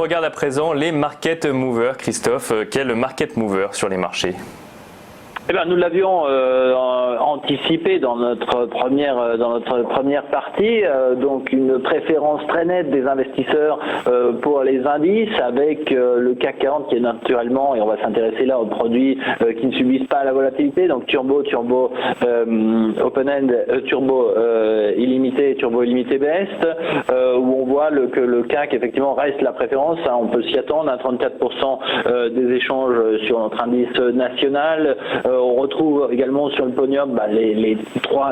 regarde à présent les market movers. Christophe, quel market mover sur les marchés? Eh bien, nous l'avions anticipé dans notre première partie, donc une préférence très nette des investisseurs pour les indices, avec le CAC 40 qui est naturellement, et on va s'intéresser là aux produits qui ne subissent pas la volatilité, donc turbo open-end, turbo illimité, turbo illimité best, où on voit que le CAC effectivement reste la préférence, hein, on peut s'y attendre, à 34% des échanges sur notre indice national. On retrouve également sur le podium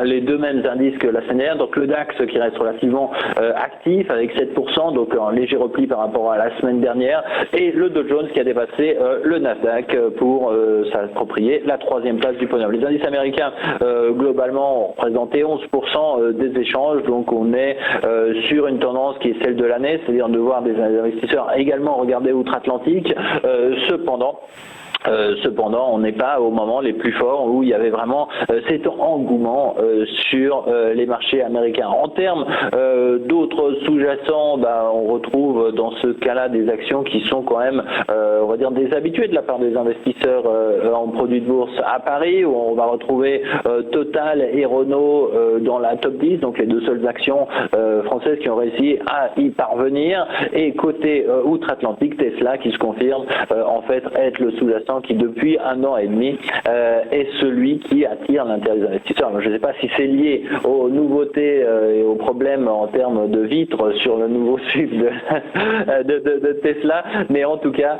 les deux mêmes indices que la semaine dernière, donc le DAX qui reste relativement actif avec 7%, donc un léger repli par rapport à la semaine dernière, et le Dow Jones qui a dépassé le Nasdaq pour s'approprier la troisième place du podium. Les indices américains globalement ont représenté 11% des échanges, donc on est sur une tendance qui est celle de l'année, c'est-à-dire de voir des investisseurs également regarder outre-Atlantique. Cependant, on n'est pas au moment les plus forts où il y avait vraiment cet engouement sur les marchés américains. En termes d'autres sous-jacents, on retrouve dans ce cas-là des actions qui sont quand même, on va dire, des habitués de la part des investisseurs en produits de bourse à Paris, où on va retrouver Total et Renault dans la top 10, donc les deux seules actions françaises qui ont réussi à y parvenir. Et côté outre-Atlantique, Tesla qui se confirme en fait être le sous-jacent qui depuis 1 an et demi est celui qui attire l'intérêt des investisseurs. Alors, je ne sais pas si c'est lié aux nouveautés et aux problèmes en termes de vitres sur le nouveau SUV de Tesla, mais en tout cas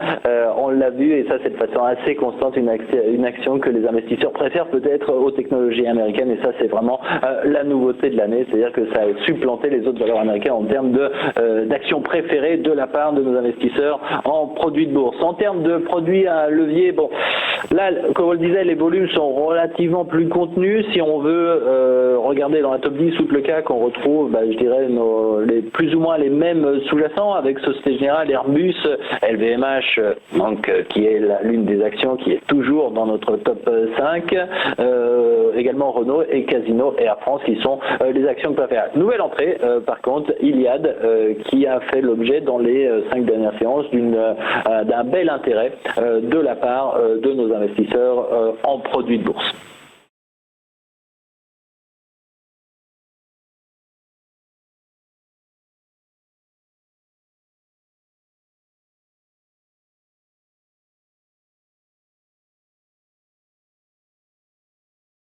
on l'a vu, et ça c'est de façon assez constante, une action que les investisseurs préfèrent peut-être aux technologies américaines, et ça c'est vraiment la nouveauté de l'année, c'est-à-dire que ça a supplanté les autres valeurs américaines en termes d'actions préférées de la part de nos investisseurs en produits de bourse. En termes de produits à levier, bon, là, comme on le disait, les volumes sont relativement plus contenus. Si on veut regarder dans la top 10 ou le CAC, on retrouve, je dirais, plus ou moins les mêmes sous-jacents, avec Société Générale, Airbus, LVMH, donc qui est l'une des actions qui est toujours dans notre top 5, également Renault et Casino et Air France qui sont les actions que préfèrent. Nouvelle entrée, par contre, Iliad, qui a fait l'objet dans les 5 dernières séances d'un bel intérêt de la part de nos investisseurs en produits de bourse.